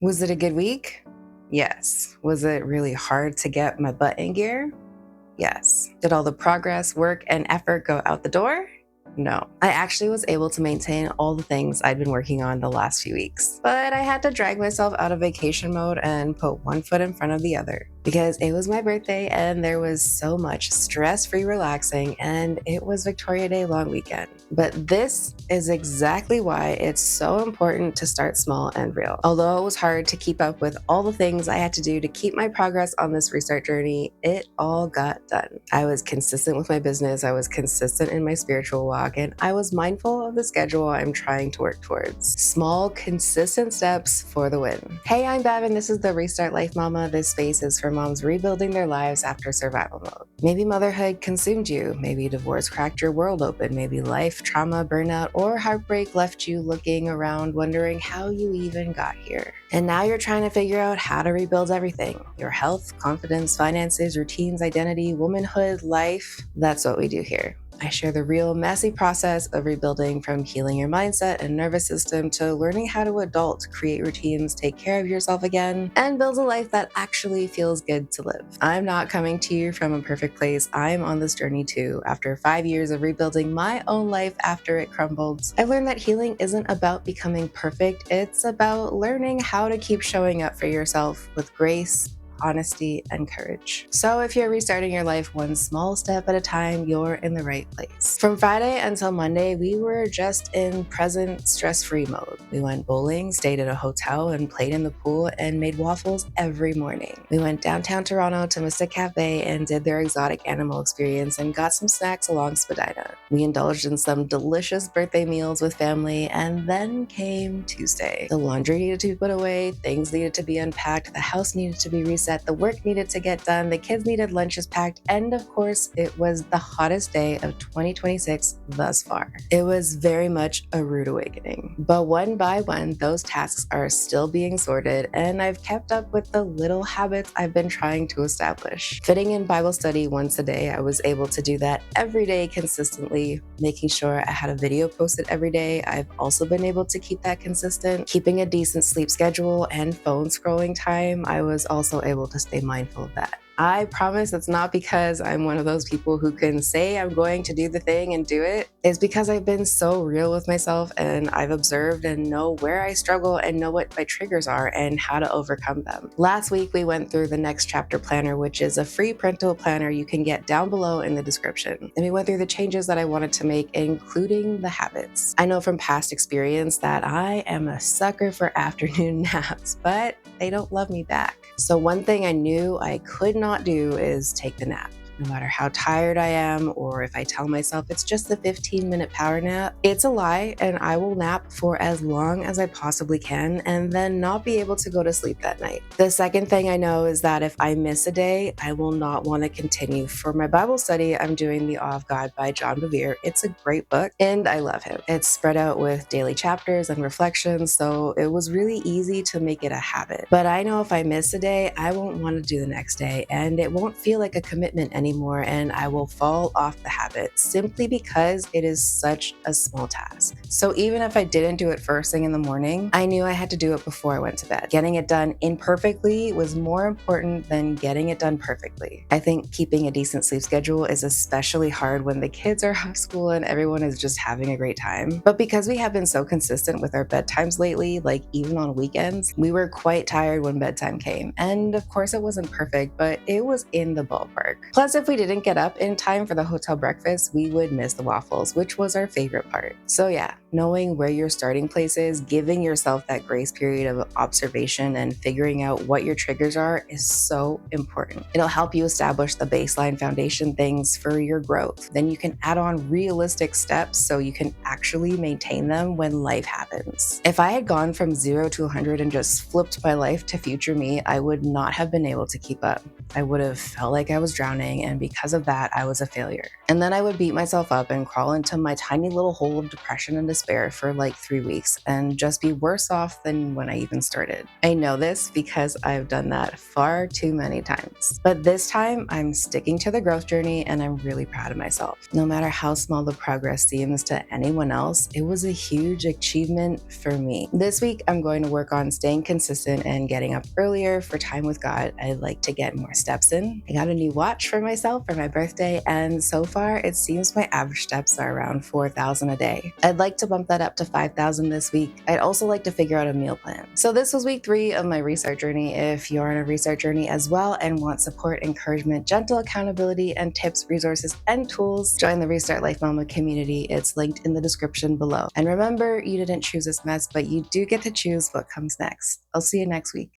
Was it a good week? Yes. Was it really hard to get my butt in gear? Yes. Did all the progress, work, and effort go out the door? No. I actually was able to maintain all the things I'd been working on the last few weeks, but I had to drag myself out of vacation mode and put one foot in front of the other because it was my birthday and there was so much stress-free relaxing and it was Victoria Day long weekend. But this is exactly why it's so important to start small and real. Although it was hard to keep up with all the things I had to do to keep my progress on this restart journey, it all got done. I was consistent with my business, I was consistent in my spiritual walk, and I was mindful of the schedule I'm trying to work towards. Small, consistent steps for the win. Hey, I'm Bev, and this is the Restart Life Mama. This space is for moms rebuilding their lives after survival mode. Maybe motherhood consumed you, maybe divorce cracked your world open, maybe life, trauma, burnout, or heartbreak left you looking around wondering how you even got here. And now you're trying to figure out how to rebuild everything: your health, confidence, finances, routines, identity, womanhood, life. That's what we do here. I share the real messy process of rebuilding, from healing your mindset and nervous system to learning how to adult, create routines, take care of yourself again, and build a life that actually feels good to live. I'm not coming to you from a perfect place. I'm on this journey too. After 5 years of rebuilding my own life after it crumbled, I've learned that healing isn't about becoming perfect. It's about learning how to keep showing up for yourself with grace, honesty, and courage. So if you're restarting your life one small step at a time, you're in the right place. From Friday until Monday, we were just in present, stress-free mode. We went bowling, stayed at a hotel, and played in the pool, and made waffles every morning. We went downtown Toronto to Mystic Cafe and did their exotic animal experience and got some snacks along Spadina. We indulged in some delicious birthday meals with family, and then came Tuesday. The laundry needed to be put away, things needed to be unpacked, the house needed to be reset, the work needed to get done, the kids needed lunches packed, and of course, it was the hottest day of 2026 thus far. It was very much a rude awakening. But one by one, those tasks are still being sorted, and I've kept up with the little habits I've been trying to establish. Fitting in Bible study once a day, I was able to do that every day consistently, making sure I had a video posted every day. I've also been able to keep that consistent. Keeping a decent sleep schedule and phone scrolling time, I was also able to stay mindful of that. I promise it's not because I'm one of those people who can say I'm going to do the thing and do it. It's because I've been so real with myself and I've observed and know where I struggle and know what my triggers are and how to overcome them. Last week, we went through the Next Chapter Planner, which is a free printable planner you can get down below in the description. And we went through the changes that I wanted to make, including the habits. I know from past experience that I am a sucker for afternoon naps, but they don't love me back. So one thing I knew I could not do is take the nap. No matter how tired I am, or if I tell myself it's just a 15-minute power nap, it's a lie, and I will nap for as long as I possibly can and then not be able to go to sleep that night. The second thing I know is that if I miss a day, I will not want to continue. For my Bible study, I'm doing The Awe of God by John Bevere. It's a great book, and I love him. It's spread out with daily chapters and reflections, so it was really easy to make it a habit. But I know if I miss a day, I won't want to do the next day, and it won't feel like a commitment anymore, and I will fall off the habit simply because it is such a small task. So even if I didn't do it first thing in the morning, I knew I had to do it before I went to bed. Getting it done imperfectly was more important than getting it done perfectly. I think keeping a decent sleep schedule is especially hard when the kids are off school and everyone is just having a great time. But because we have been so consistent with our bedtimes lately, like even on weekends, we were quite tired when bedtime came. And of course it wasn't perfect, but it was in the ballpark. Plus, if we didn't get up in time for the hotel breakfast, we would miss the waffles, which was our favorite part. So yeah, knowing where your starting place is, giving yourself that grace period of observation and figuring out what your triggers are is so important. It'll help you establish the baseline foundation things for your growth. Then you can add on realistic steps so you can actually maintain them when life happens. If I had gone from 0 to 100 and just flipped my life to future me, I would not have been able to keep up. I would have felt like I was drowning, and because of that, I was a failure. And then I would beat myself up and crawl into my tiny little hole of depression and despair despair for like 3 weeks and just be worse off than when I even started. I know this because I've done that far too many times. But this time, I'm sticking to the growth journey and I'm really proud of myself. No matter how small the progress seems to anyone else, it was a huge achievement for me. This week, I'm going to work on staying consistent and getting up earlier for time with God. I'd like to get more steps in. I got a new watch for myself for my birthday, and so far, it seems my average steps are around 4,000 a day. I'd like to bump that up to 5,000 this week. I'd also like to figure out a meal plan. So this was week 3 of my restart journey. If you're on a restart journey as well and want support, encouragement, gentle accountability, and tips, resources, and tools, join the Restart Life Mama community. It's linked in the description below. And remember, you didn't choose this mess, but you do get to choose what comes next. I'll see you next week.